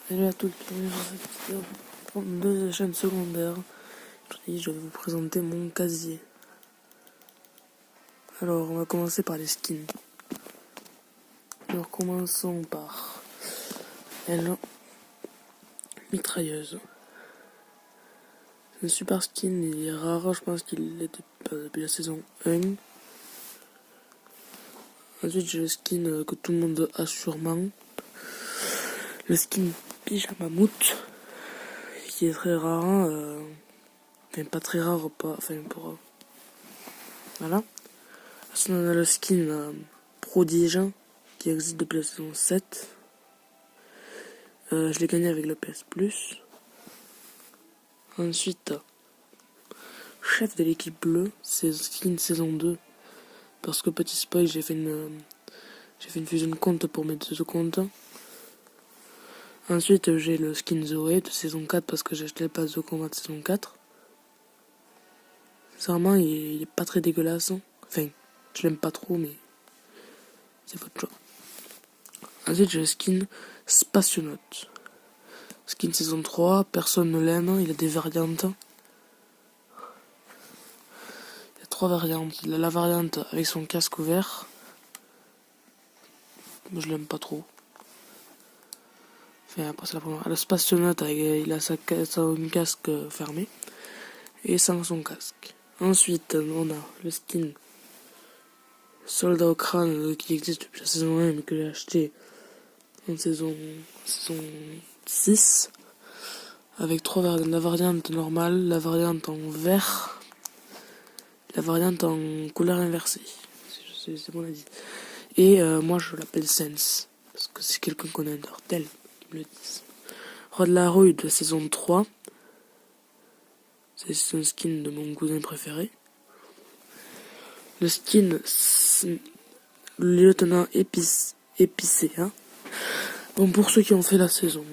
Salut à toutes, bienvenue dans cette vidéo 32 chaînes secondaires. Aujourd'hui, je vais vous présenter mon casier. Alors, on va commencer par les skins. Alors, commençons par elle, mitrailleuse. C'est un super skin, il est rare, je pense qu'il est depuis la saison 1. Ensuite, j'ai le skin que tout le monde a sûrement. Le skin pyjama mout, qui est très rare. Enfin, pas très rare, pour... voilà. Ensuite, on a le skin prodige, qui existe depuis la saison 7. Je l'ai gagné avec le PS Plus. Ensuite, chef de l'équipe bleue, c'est skin saison 2. Parce que petit spoil, j'ai fait une fusion de compte pour mes deux comptes. Ensuite, j'ai le skin Zoé de saison 4 parce que j'ai acheté le pass de combat de saison 4. Sincèrement, il est pas très dégueulasse. Enfin, je l'aime pas trop, mais c'est votre choix. Ensuite, j'ai le skin Spationaute. Skin saison 3, personne ne l'aime, il a des variantes. Il y a 3 variantes. Il a la variante avec son casque ouvert. Moi, je l'aime pas trop. Enfin, après, c'est la première. Le Spationaute, il a son casque fermé. Et sans son casque. Ensuite, on a le skin Soldat au crâne qui existe depuis la saison 1 mais que j'ai acheté en saison 6. Avec 3 variantes. La variante normale, la variante en vert, la variante en couleur inversée. C'est bon à dire. Et moi je l'appelle Sense. Parce que c'est quelqu'un qu'on adore tel qui me le disent. Roi de la Rouille de saison 3. C'est un skin de mon cousin préféré. Le skin le lieutenant épicé. Hein. Bon, pour ceux qui ont fait la saison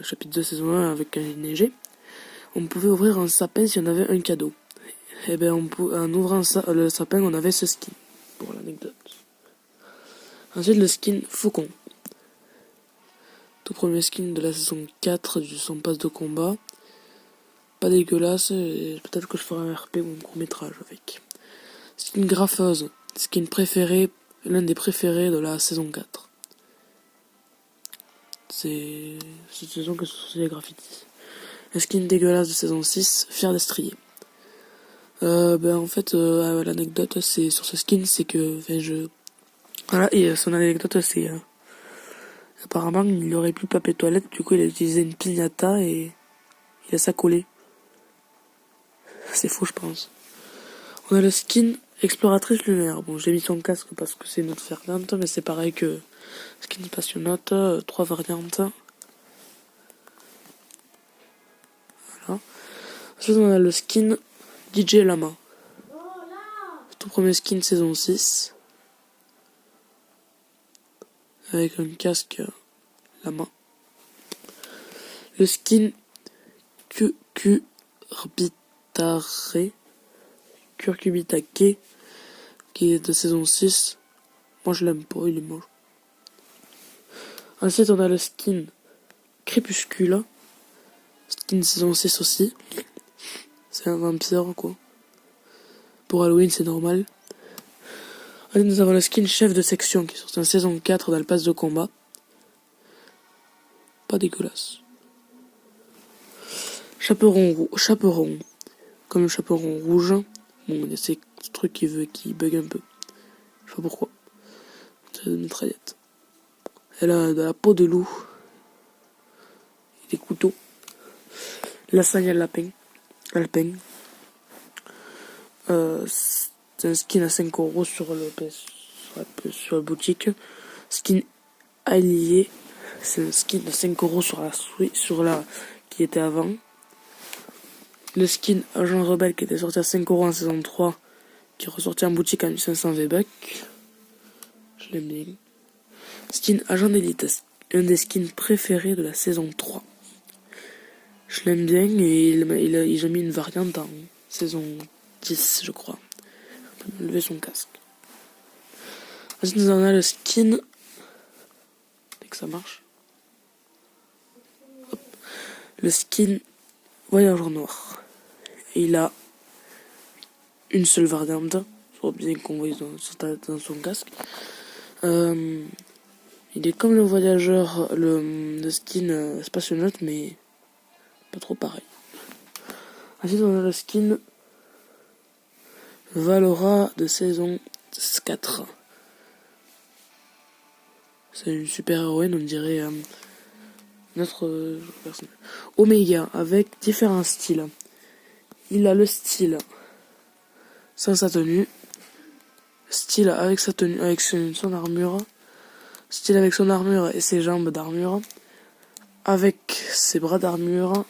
chapitre 2 saison 1 avec un neigé, on pouvait ouvrir un sapin si on avait un cadeau. Et ben en ouvrant le sapin, on avait ce skin, pour l'anecdote. Ensuite, le skin Faucon. Tout premier skin de la saison 4 du son passe de combat. Pas dégueulasse, et peut-être que je ferai un RP ou un court métrage avec. Skin Graffeuse. Skin préféré, l'un des préférés de la saison 4. C'est cette saison que ce sont les graffitis. Le skin dégueulasse de saison 6, Fier d'Estrier. En fait, l'anecdote c'est sur ce skin, c'est que voilà, et son anecdote c'est apparemment il aurait plus papier toilette, du coup il a utilisé une piñata et il a ça collé. C'est faux, je pense. On a le skin Exploratrice lunaire. Bon, j'ai mis son casque parce que c'est notre variante, mais c'est pareil que skin Passionnante, 3 variantes. Voilà. Ensuite on a le skin DJ Lama. Tout premier skin saison 6. Avec un casque Lama. Le skin Curcubitake, qui est de saison 6. Moi je l'aime pas, il est moche. Ensuite on a le skin Crépuscule. Skin saison 6 aussi. C'est un vampire quoi. Pour Halloween c'est normal. Ensuite nous avons le skin Chef de section qui est sorti en saison 4 dans le pass de combat. Pas dégueulasse. Chaperon. Comme le chaperon rouge. Bon, il y a ces trucs qui bug un peu. Je sais pas pourquoi. C'est une mitraillette. Elle a de la peau de loup. Et des couteaux. Lasagne à lapin. C'est un skin à 5€ sur la boutique. Skin allié. C'est un skin de 5€ sur la qui était avant. Le skin Agent Rebelle qui était sorti à 5€ en saison 3. Qui est ressorti en boutique à 1500 V-Bucks. Je l'aime bien. Skin Agent d'élite. Un des skins préférés de la saison 3. Je l'aime bien et il a mis une variante en saison 10, je crois. On peut lever son casque. Ensuite, nous en a le skin. Dès que ça marche. le skin Voyageur Noir. Et il a une seule variante, soit bien qu'on voit dans son casque. Il est comme le voyageur, le skin Spationaut, mais pas trop pareil. Ensuite, on a le skin Valora de saison 4. C'est une super héroïne, on dirait notre personnage. Omega, avec différents styles. Il a le style sans sa tenue, style avec sa tenue, avec son armure, style avec son armure et ses jambes d'armure, avec ses bras d'armure,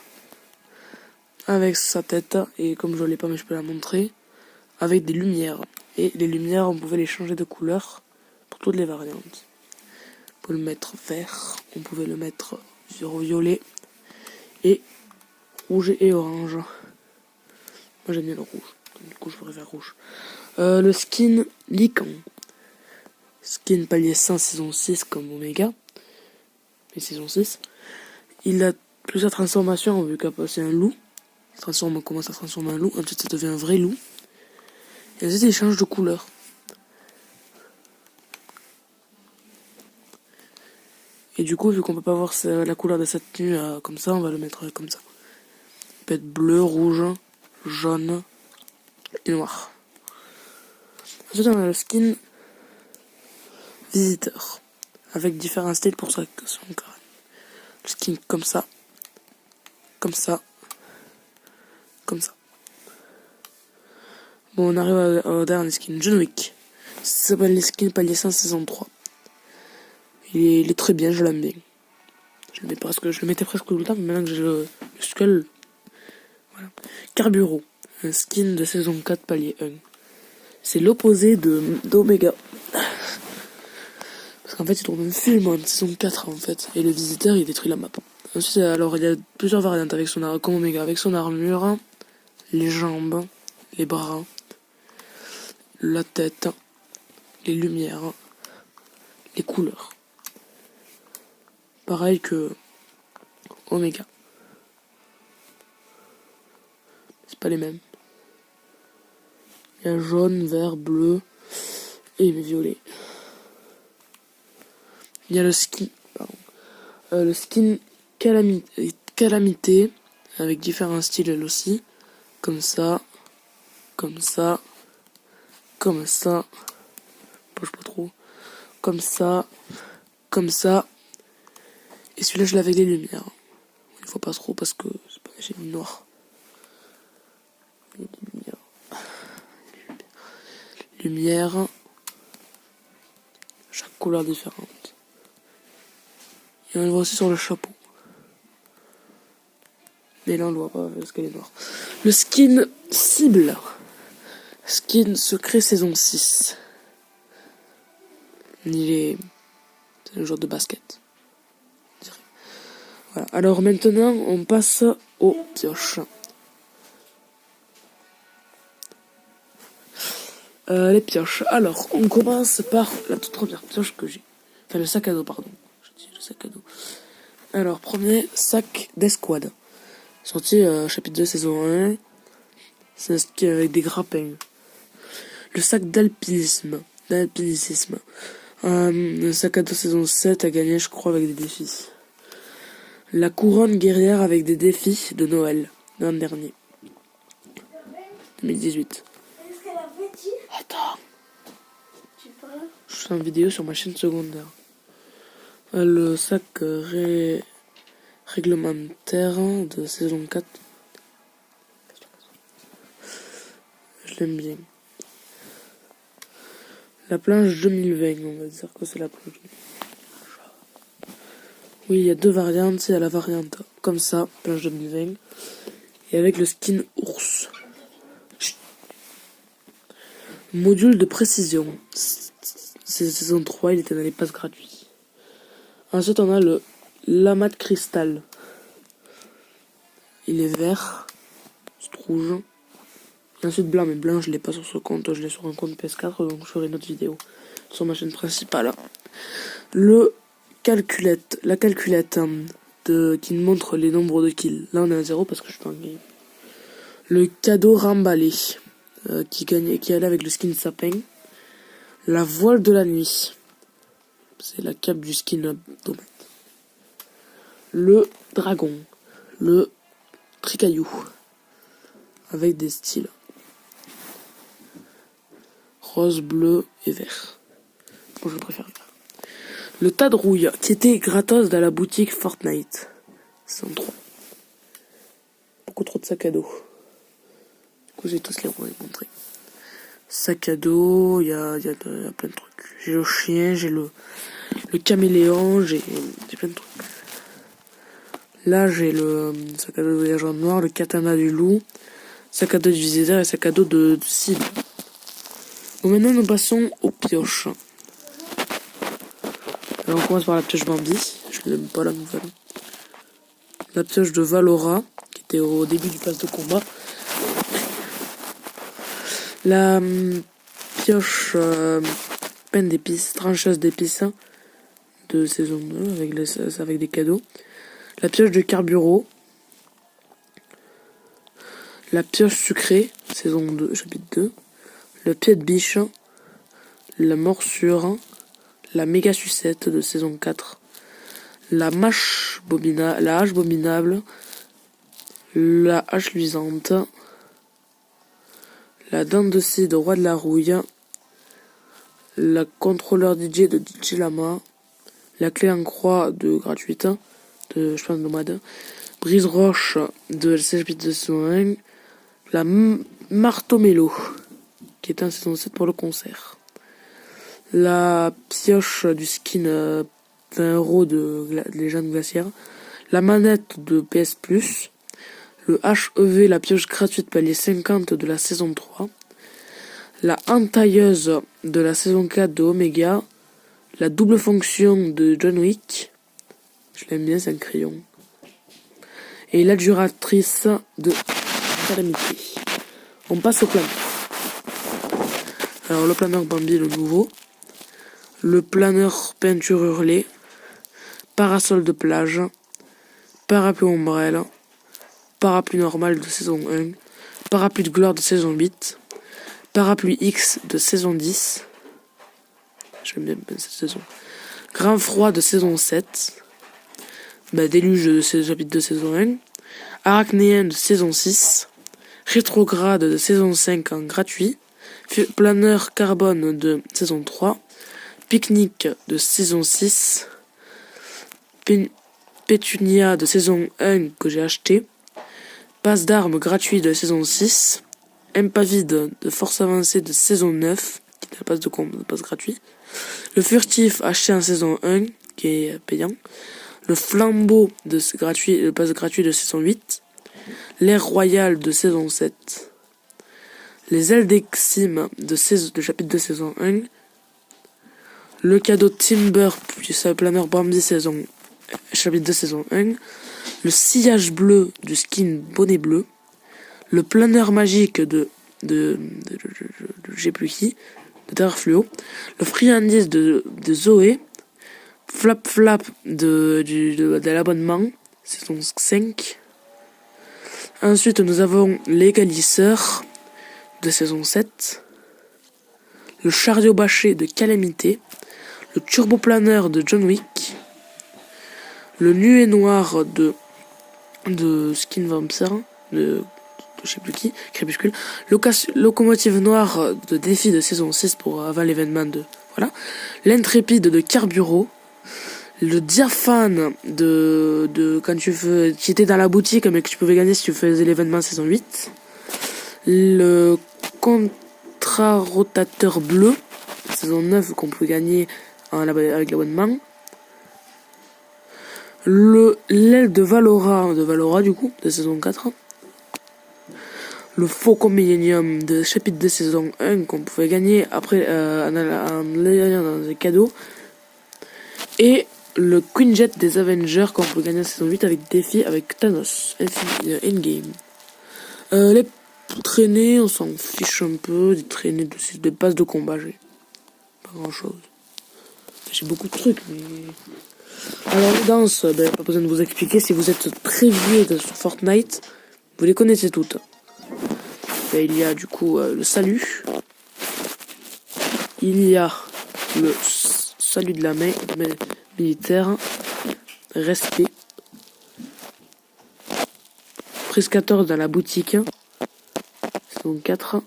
avec sa tête, et comme je l'ai pas mais je peux la montrer, avec des lumières. Et les lumières, on pouvait les changer de couleur pour toutes les variantes. On pouvait le mettre vert, on pouvait le mettre violet et rouge et orange. Moi j'aime bien le rouge, du coup je préfère rouge. Le skin Lycan. Skin palier 100 saison 6 comme Omega. Et saison 6. Il a plusieurs transformations vu qu'après c'est un loup. On commence à transformer un loup, ensuite ça devient un vrai loup. Et ensuite il change de couleur. Et du coup, vu qu'on peut pas voir la couleur de cette tenue comme ça, on va le mettre comme ça. Il peut être bleu, rouge, jaune et noir. Ensuite, on a le skin Visiteur, avec différents styles pour son crâne. Le skin comme ça, comme ça, comme ça. Bon, on arrive au dernier skin, John Wick. Ça s'appelle les skins palier 100 saison 3. Il est très bien, je l'aime bien. Je le mettais presque tout le temps, mais maintenant que j'ai le skull. Voilà. Carburo, un skin de saison 4 palier 1. C'est l'opposé d'Omega. Parce qu'en fait, il tourne un film en saison 4 en fait. Et le visiteur, il détruit la map. Ensuite, alors, il y a plusieurs variantes avec comme Omega, avec son armure, les jambes, les bras, la tête, les lumières, les couleurs. Pareil que Omega. C'est pas les mêmes. Il y a jaune, vert, bleu et violet. Il y a le skin, le skin Calamité avec différents styles elle aussi. Comme ça, comme ça, comme ça. Bouge pas trop. Comme ça, comme ça. Et celui-là, je l'ai avec les lumières. Il ne faut pas trop parce que c'est pas j'ai mis noir. Lumière. Chaque couleur différente. Et on le voit aussi sur le chapeau. Mais là, on le voit pas parce qu'elle est noire. Le skin Cible. Skin secret saison 6. C'est un joueur de basket. Voilà. Alors maintenant, on passe aux pioches. Les pioches. Alors, on commence par la toute première pioche que j'ai. Enfin, le sac à dos, pardon. Je dis le sac à dos. Alors, premier sac d'escouade. Sorti chapitre 2, saison 1. C'est un sac avec des grappins. Le sac d'alpinisme. Le sac à dos saison 7 a gagné, je crois, avec des défis. La couronne guerrière avec des défis de Noël, l'an dernier. 2018. Attends. Je fais une vidéo sur ma chaîne secondaire. Le sac réglementaire de saison 4. Je l'aime bien. La planche 2020, on va dire que c'est la planche. Oui, il y a deux variantes. Il y a la variante comme ça, planche 2020. Et avec le skin ours. Module de précision. C'est saison 3, il était dans les passes gratuits. Ensuite, on a le l'amas de cristal. Il est vert, c'est rouge. Et ensuite blanc, mais blanc, je l'ai pas sur ce compte. Je l'ai sur un compte PS4, donc je ferai une autre vidéo sur ma chaîne principale. La calculette qui montre les nombres de kills. Là on est à 0 parce que je suis pas en game. Le cadeau remballé qui allait avec le skin sapin. La voile de la nuit. C'est la cape du skin domaine. Le dragon. Le tricaillou. Avec des styles. Rose, bleu et vert. Bon, je préfère vert. Le tas de rouille qui était gratos dans la boutique Fortnite. 103. Beaucoup trop de sacs à dos. Du coup, j'ai tous les montrer. Sac à dos, il y a plein de trucs. J'ai le chien, j'ai le caméléon, j'ai plein de trucs. Là, j'ai le sac à dos de voyageur noir, le katana du loup, sac à dos du visiteur et sac à dos de cible. Bon, maintenant, nous passons aux pioches. Alors, on commence par la pioche Bambi. Je n'aime pas la nouvelle. La pioche de Valora, qui était au début du pass de combat. La pioche peine d'épices, trancheuse d'épices de saison 2 avec des cadeaux. La pioche de Carburo. La pioche sucrée, saison 2, chapitre 2. Le pied de biche. La morsure. La méga sucette de saison 4. La hache abominable. La hache luisante. La dent de scie de Roi de la Rouille. La contrôleur DJ de DJ Lama. La clé en croix de gratuite. Je pense nomade. Brise roche de chapitre de saison 1. La marteau mélo qui est en saison 7 pour le concert. La pioche du skin 20€ de légende glaciaire. La manette de PS Plus. Le HEV, la pioche gratuite palier 50 de la saison 3. La entailleuse de la saison 4 de Omega. La double fonction de John Wick. Je l'aime bien, c'est un crayon. Et l'adjuratrice de Calamité. On passe au planeur. Alors le planeur Bambi, le nouveau. Le planeur peinture hurlée. Parasol de plage. Parapluie ombrelle. Parapluie normal de saison 1. Parapluie de gloire de saison 8. Parapluie X de saison 10. J'aime bien cette saison. Grand froid de saison 7. Déluge de chapitre de saison 1. Arachnéen de saison 6. Rétrograde de saison 5 en gratuit. Planeur carbone de saison 3. Pique-nique de saison 6. Pétunia de saison 1 que j'ai acheté. Passe d'armes gratuit de saison 6. Impavide de force avancée de saison 9. Qui est un passe de combat, passe gratuit. Le furtif acheté en saison 1 qui est payant. Le flambeau le passe gratuit de saison 8. L'air royal de saison 7. Les ailes d'Exime de chapitre de saison 1. Le cadeau Timber puis sa planeur Bambi chapitre de saison 1. Le sillage bleu du skin bonnet bleu. Le planeur magique de j'ai plus qui, de Terre Fluo. Le friandise de Zoé. Flap Flap de l'abonnement, saison 5. Ensuite, nous avons l'égalisseur de saison 7. Le chariot bâché de Calamité. Le turboplaneur de John Wick. Le nuée noir de Skin Vampire, de je sais plus qui, Crépuscule. Locomotive noire de défi de saison 6 pour avant l'événement de... Voilà. L'intrépide de Carburo. Le diaphane de quand qui était dans la boutique mais que tu pouvais gagner si tu faisais l'événement saison 8. Le contrarotateur bleu saison 9 qu'on peut gagner avec l'abonnement. L'aile de Valora du coup de saison 4. Le Faucon Millennium de chapitre de saison 1 qu'on pouvait gagner après en l'ayant dans des cadeaux. Et le Queen Jet des Avengers qu'on peut gagner en saison 8 avec défi avec Thanos in-game. Les traînées, on s'en fiche un peu. Des traînées des passes de combat, j'ai pas grand chose. J'ai beaucoup de trucs, mais Alors les danses, pas besoin de vous expliquer. Si vous êtes très vieux sur Fortnite, vous les connaissez toutes. Il y a du coup le salut. Il y a le salut de la main militaire. Respect. Prise 14 dans la boutique. Saison 4.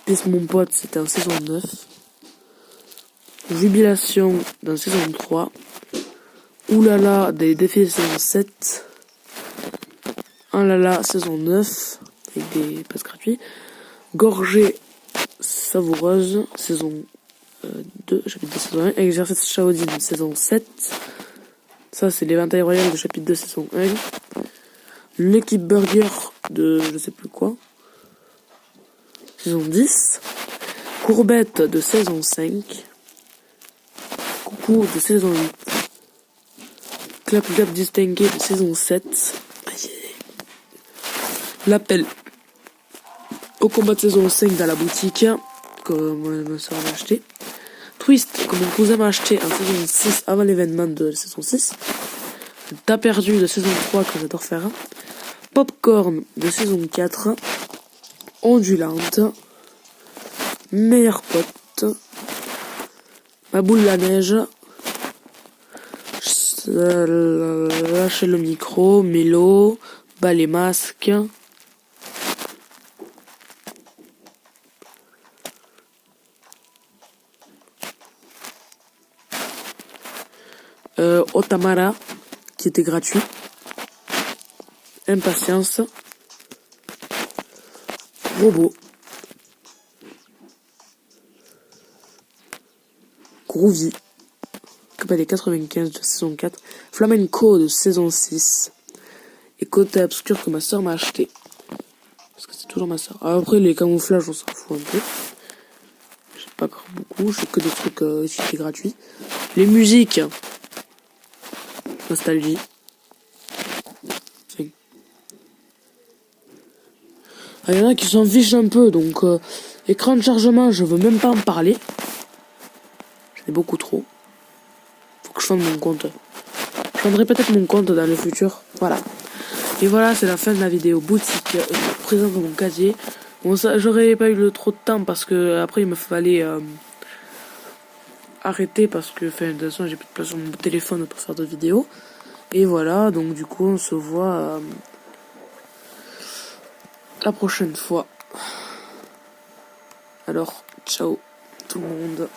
Pisse mon pote, c'était en saison 9. Jubilation dans saison 3. Oulala des défis saison 7. Un lala saison 9. Avec des passes gratuits. Gorgée savoureuse saison 2. Chapitre 2 saison 1. Exercice Shaodin saison 7. Ça c'est l'éventail royal de chapitre 2 saison 1. L'équipe burger de je sais plus quoi. Saison 10. Courbette de saison 5. Coucou de saison 8. Clap clap distingué de saison 7. L'appel au combat de saison 5 dans la boutique que ma soeur m'a acheté. Twist que mon cousin m'a acheté en saison 6 avant l'événement de la saison 6. T'as perdu de saison 3 que j'adore faire. Popcorn de saison 4. Ondulante. Meilleur pote. Ma boule la neige. Lâcher le micro. Mélo. Bas les masques. Otamara qui était gratuit. Impatience. Robot. Groovy. Des 95 de saison 4. Flamenco de saison 6. Et côté obscur que ma soeur m'a acheté. Parce que c'est toujours ma soeur. Après les camouflages on s'en fout un peu. J'ai pas beaucoup. J'ai que des trucs qui étaient gratuits. Les musiques. Nostalgie. Il y en a qui s'en fichent un peu, donc écran de chargement, je veux même pas en parler. J'en ai beaucoup trop. Faut que je fonde mon compte. Je fonderai peut-être mon compte dans le futur. Voilà. Et voilà, c'est la fin de la vidéo boutique. Je présente mon casier. Bon, ça, j'aurais pas eu trop de temps parce que après il me fallait arrêter parce que, de toute façon, j'ai plus de place sur mon téléphone pour faire de vidéos. Et voilà, donc du coup, on se voit la prochaine fois. Alors, ciao tout le monde.